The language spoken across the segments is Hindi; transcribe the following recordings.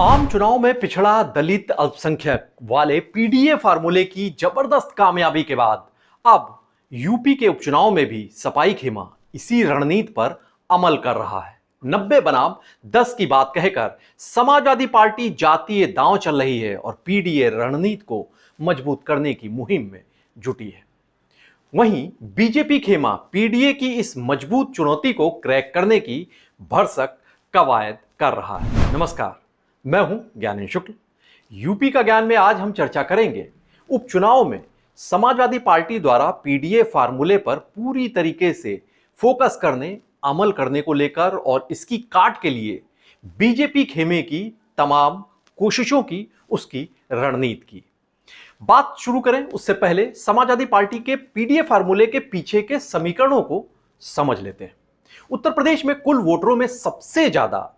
आम चुनाव में पिछड़ा दलित अल्पसंख्यक वाले पीडीए फार्मूले की जबरदस्त कामयाबी के बाद अब यूपी के उपचुनाव में भी सपाई खेमा इसी रणनीति पर अमल कर रहा है। 90 बनाम 10 की बात कहकर समाजवादी पार्टी जातीय दांव चल रही है और पीडीए रणनीति को मजबूत करने की मुहिम में जुटी है। वहीं बीजेपी खेमा पीडीए की इस मजबूत चुनौती को क्रैक करने की भरसक कवायद कर रहा है। नमस्कार, मैं हूं ज्ञानेंद्र शुक्ल। यूपी का ज्ञान में आज हम चर्चा करेंगे उपचुनाव में समाजवादी पार्टी द्वारा पीडीए फार्मूले पर पूरी तरीके से फोकस करने अमल करने को लेकर और इसकी काट के लिए बीजेपी खेमे की तमाम कोशिशों की उसकी रणनीति की। बात शुरू करें उससे पहले समाजवादी पार्टी के पीडीए फार्मूले के पीछे के समीकरणों को समझ लेते हैं। उत्तर प्रदेश में कुल वोटरों में सबसे ज्यादा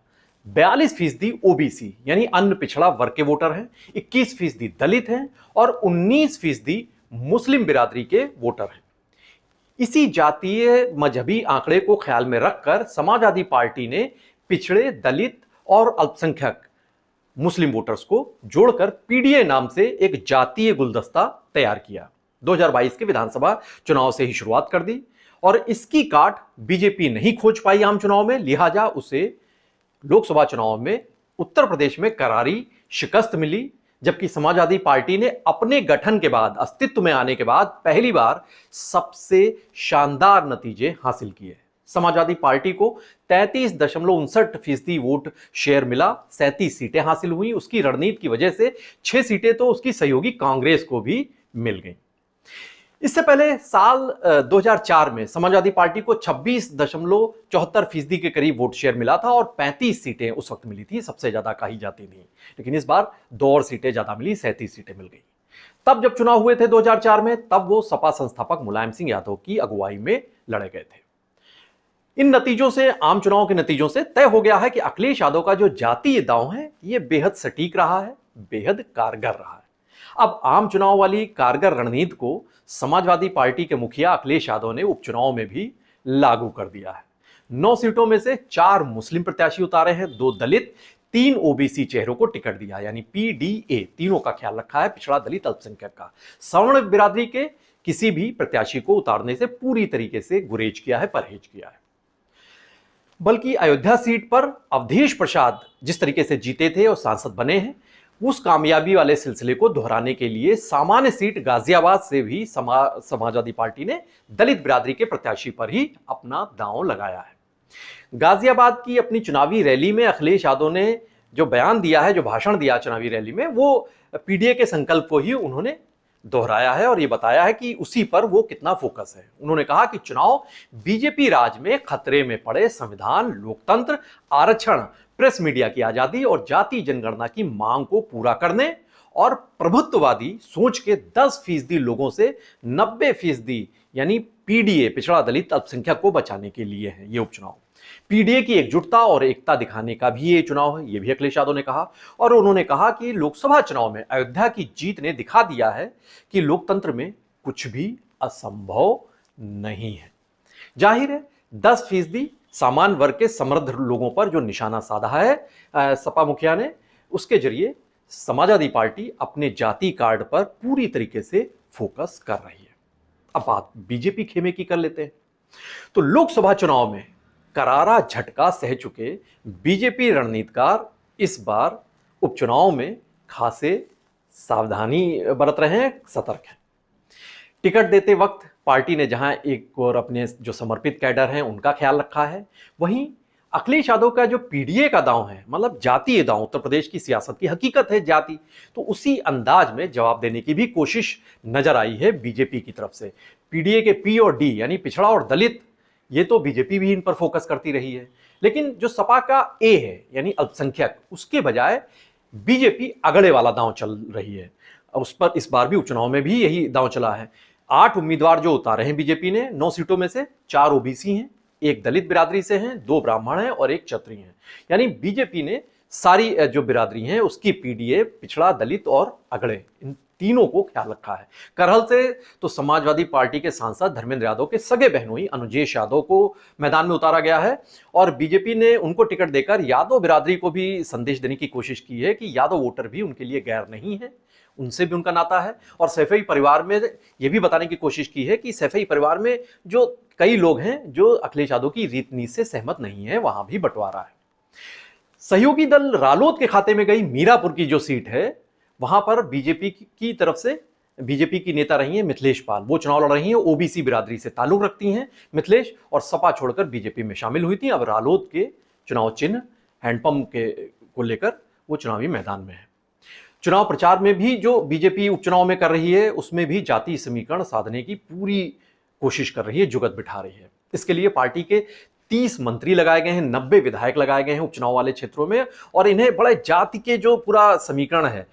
42% ओबीसी यानी अन्य पिछड़ा वर्ग के वोटर हैं, 21% दलित हैं और 19% मुस्लिम बिरादरी के वोटर हैं। इसी जातीय मजहबी आंकड़े को ख्याल में रखकर समाजवादी पार्टी ने पिछड़े दलित और अल्पसंख्यक मुस्लिम वोटर्स को जोड़कर पीडीए नाम से एक जातीय गुलदस्ता तैयार किया। 2022 के विधानसभा चुनाव से ही शुरुआत कर दी और इसकी काट बीजेपी नहीं खोज पाई आम चुनाव में, लिहाजा उसे लोकसभा चुनाव में उत्तर प्रदेश में करारी शिकस्त मिली। जबकि समाजवादी पार्टी ने अपने गठन के बाद, अस्तित्व में आने के बाद पहली बार सबसे शानदार नतीजे हासिल किए। समाजवादी पार्टी को 33.59% वोट शेयर मिला, 37 सीटें हासिल हुई। उसकी रणनीति की वजह से 6 सीटें तो उसकी सहयोगी कांग्रेस को भी मिल गई। इससे पहले साल 2004 में समाजवादी पार्टी को 26.74% के करीब वोट शेयर मिला था और 35 सीटें उस वक्त मिली थी, सबसे ज्यादा कही जाती थी। लेकिन इस बार 2 और सीटें ज्यादा मिली, 37 सीटें मिल गई। तब जब चुनाव हुए थे 2004 में, तब वो सपा संस्थापक मुलायम सिंह यादव की अगुवाई में लड़े गए थे। इन नतीजों से, आम चुनाव के नतीजों से तय हो गया है कि अखिलेश यादव का जो जातीय दांव है ये बेहद सटीक रहा है, बेहद कारगर रहा है। अब आम चुनाव वाली कारगर रणनीति को समाजवादी पार्टी के मुखिया अखिलेश यादव ने उपचुनाव में भी लागू कर दिया है। 9 सीटों में से 4 मुस्लिम प्रत्याशी उतारे हैं, 2 दलित, 3 ओबीसी चेहरों को टिकट दिया, यानी पीडीए तीनों का ख्याल रखा है, पिछड़ा दलित अल्पसंख्यक का। सवर्ण बिरादरी के किसी भी प्रत्याशी को उतारने से पूरी तरीके से गुरेज किया है, परहेज किया है। बल्कि अयोध्या सीट पर अवधेश प्रसाद जिस तरीके से जीते थे और सांसद बने हैं, उस कामयाबी वाले सिलसिले को दोहराने के लिए सामान्य सीट गाजियाबाद से भी समाजवादी पार्टी ने दलित बिरादरी के प्रत्याशी पर ही अपना दांव लगाया है। गाजियाबाद की अपनी चुनावी रैली में अखिलेश यादव ने जो बयान दिया है, जो भाषण दिया चुनावी रैली में, वो पीडीए के संकल्प को ही उन्होंने दोहराया है और ये बताया है कि उसी पर वो कितना फोकस है। उन्होंने कहा कि चुनाव बीजेपी राज में खतरे में पड़े संविधान, लोकतंत्र, आरक्षण, प्रेस मीडिया की आजादी और जाति जनगणना की मांग को पूरा करने और प्रभुत्ववादी सोच के 10% लोगों से 90% यानी पीडीए पिछड़ा दलित अल्पसंख्यक को बचाने के लिए है ये उपचुनाव। पीडीए की एकजुटता और एकता दिखाने का भी ये चुनाव है, ये भी अखिलेश यादव ने कहा। और उन्होंने कहा कि लोकसभा चुनाव में अयोध्या की जीत ने दिखा दिया है कि लोकतंत्र में कुछ भी असंभव नहीं है। जाहिर है 10% सामान्य वर्ग के समृद्ध लोगों पर जो निशाना साधा है सपा मुखिया ने, उसके जरिए समाजवादी पार्टी अपने जाति कार्ड पर पूरी तरीके से फोकस कर रही है। अब बात बीजेपी खेमे की कर लेते हैं। तो लोकसभा चुनाव में करारा झटका सह चुके बीजेपी रणनीतिकार इस बार उपचुनाव में खासे सावधानी बरत रहे हैं, सतर्क हैं। टिकट देते वक्त पार्टी ने जहां एक और अपने जो समर्पित कैडर हैं उनका ख्याल रखा है, वहीं अखिलेश यादव का जो पीडीए का दांव है, मतलब जातीय दांव, उत्तर प्रदेश की सियासत की हकीकत है जाति, तो उसी अंदाज में जवाब देने की भी कोशिश नजर आई है बीजेपी की तरफ से। पीडीए के पी और डी यानी पिछड़ा और दलित, ये तो बीजेपी भी इन पर फोकस करती रही है, लेकिन जो सपा का ए है यानी अल्पसंख्यक, उसके बजाय बीजेपी अगड़े वाला दांव चल रही है। उस पर इस बार भी उपचुनाव में भी यही दांव चला है। 8 उम्मीदवार जो उतारे हैं बीजेपी ने, 9 सीटों में से 4 ओबीसी हैं, 1 दलित बिरादरी से हैं, 2 ब्राह्मण हैं और 1 क्षत्रिय हैं। यानी बीजेपी ने सारी जो बिरादरी हैं उसकी पीडीए, पिछड़ा, दलित और अगड़े, इन तीनों को ख्याल रखा है। करहल से तो समाजवादी पार्टी के सांसद धर्मेंद्र यादव के सगे बहनोई अनुजेश यादव को मैदान में उतारा गया है और बीजेपी ने उनको टिकट देकर यादव बिरादरी को भी संदेश देने की कोशिश की है कि यादव वोटर भी उनके लिए गैर नहीं है, उनसे भी उनका नाता है। और सैफई परिवार में यह भी बताने की कोशिश की है कि सैफई परिवार में जो कई लोग हैं जो अखिलेश यादव की रीत नीति से सहमत नहीं है, वहां भी बंटवारा है। सहयोगी दल रालोद के खाते में गई मीरापुर की जो सीट है, वहां पर बीजेपी की तरफ से बीजेपी की नेता रही हैं मिथिलेश पाल। वो चुनाव लड़ रही हैं, ओबीसी बिरादरी से ताल्लुक रखती हैं मिथिलेश, और सपा छोड़कर बीजेपी में शामिल हुई थी। अब रालोद के चुनाव चिन्ह हैंडपंप के को लेकर वो चुनावी मैदान में है। चुनाव प्रचार में भी जो बीजेपी उपचुनाव में कर रही है, उसमें भी जातीय समीकरण साधने की पूरी कोशिश कर रही है, जुगत बिठा रही है। इसके लिए पार्टी के 30 मंत्री लगाए गए हैं, 90 विधायक लगाए गए हैं उपचुनाव वाले क्षेत्रों में, और इन्हें बड़े जाति के जो पूरा समीकरण है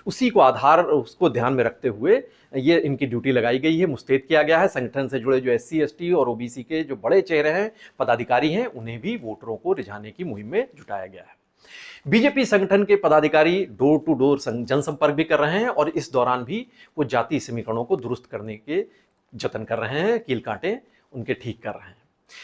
उसी को आधार उसको ध्यान में रखते हुए ये इनकी ड्यूटी लगाई गई है, मुस्तैद किया गया है। संगठन से जुड़े जो SC ST और OBC के जो बड़े चेहरे हैं, पदाधिकारी हैं, उन्हें भी वोटरों को रिझाने की मुहिम में जुटाया गया है। बीजेपी संगठन के पदाधिकारी डोर टू डोर जनसंपर्क भी कर रहे हैं और इस दौरान भी वो जातीय समीकरणों को दुरुस्त करने के जतन कर रहे हैं, कील कांटे उनके ठीक कर रहे हैं।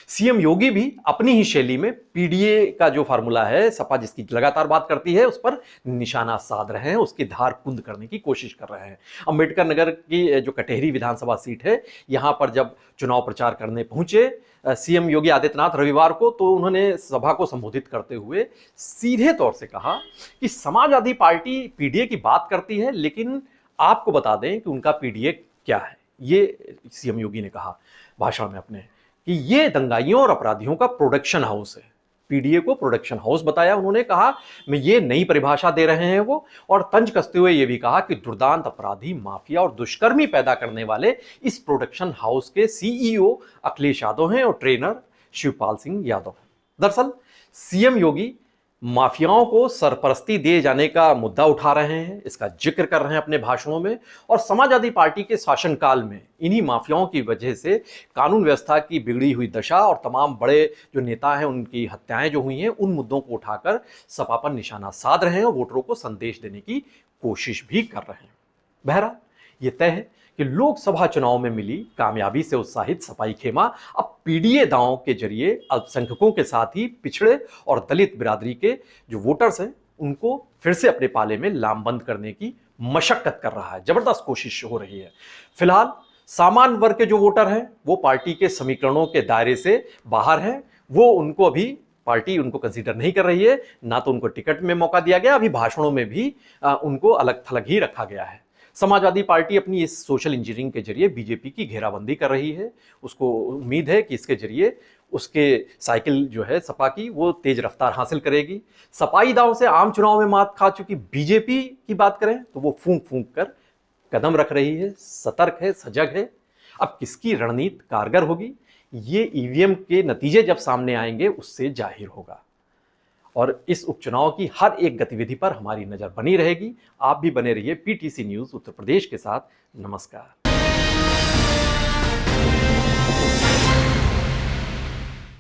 सीएम योगी भी अपनी ही शैली में पीडीए का जो फार्मूला है, सपा जिसकी लगातार बात करती है, उस पर निशाना साध रहे हैं, उसकी धार कुंद करने की कोशिश कर रहे हैं। अंबेडकर नगर की जो कटेहरी विधानसभा सीट है, यहां पर जब चुनाव प्रचार करने पहुंचे सीएम योगी आदित्यनाथ रविवार को, तो उन्होंने सभा को संबोधित करते हुए सीधे तौर से कहा कि समाजवादी पार्टी पीडीए की बात करती है, लेकिन आपको बता दें कि उनका पीडीए क्या है। ये सीएम योगी ने कहा भाषण में अपने कि ये दंगाइयों और अपराधियों का प्रोडक्शन हाउस है। पीडीए को प्रोडक्शन हाउस बताया उन्होंने, कहा मैं ये नई परिभाषा दे रहे हैं वो, और तंज कसते हुए ये भी कहा कि दुर्दांत अपराधी, माफिया और दुष्कर्मी पैदा करने वाले इस प्रोडक्शन हाउस के सीईओ अखिलेश यादव हैं और ट्रेनर शिवपाल सिंह यादव। दरअसल सीएम योगी माफियाओं को सरपरस्ती दिए जाने का मुद्दा उठा रहे हैं, इसका जिक्र कर रहे हैं अपने भाषणों में, और समाजवादी पार्टी के शासनकाल में इन्हीं माफियाओं की वजह से कानून व्यवस्था की बिगड़ी हुई दशा और तमाम बड़े जो नेता हैं उनकी हत्याएं जो हुई हैं, उन मुद्दों को उठाकर सपा पर निशाना साध रहे हैं और वोटरों को संदेश देने की कोशिश भी कर रहे हैं। बहरहाल ये तय है कि लोकसभा चुनाव में मिली कामयाबी से उत्साहित सपाई खेमा अब पीडीए दांव के जरिए अल्पसंख्यकों के साथ ही पिछड़े और दलित बिरादरी के जो वोटर्स हैं उनको फिर से अपने पाले में लामबंद करने की मशक्कत कर रहा है। जबरदस्त कोशिश हो रही है। फिलहाल सामान्य वर्ग के जो वोटर हैं वो पार्टी के समीकरणों के दायरे से बाहर हैं, वो उनको अभी पार्टी उनको कंसीडर नहीं कर रही है, ना तो उनको टिकट में मौका दिया गया, अभी भाषणों में भी उनको अलग थलग ही रखा गया है। समाजवादी पार्टी अपनी इस सोशल इंजीनियरिंग के जरिए बीजेपी की घेराबंदी कर रही है। उसको उम्मीद है कि इसके जरिए उसके साइकिल जो है सपा की, वो तेज रफ्तार हासिल करेगी। सपाई दांव से आम चुनाव में मात खा चुकी बीजेपी की बात करें तो वो फूंक फूंक कर कदम रख रही है, सतर्क है, सजग है। अब किसकी रणनीति कारगर होगी, ये ईवीएम के नतीजे जब सामने आएंगे उससे जाहिर होगा। और इस उपचुनाव की हर एक गतिविधि पर हमारी नजर बनी रहेगी। आप भी बने रहिए पीटीसी न्यूज़ उत्तर प्रदेश के साथ। नमस्कार।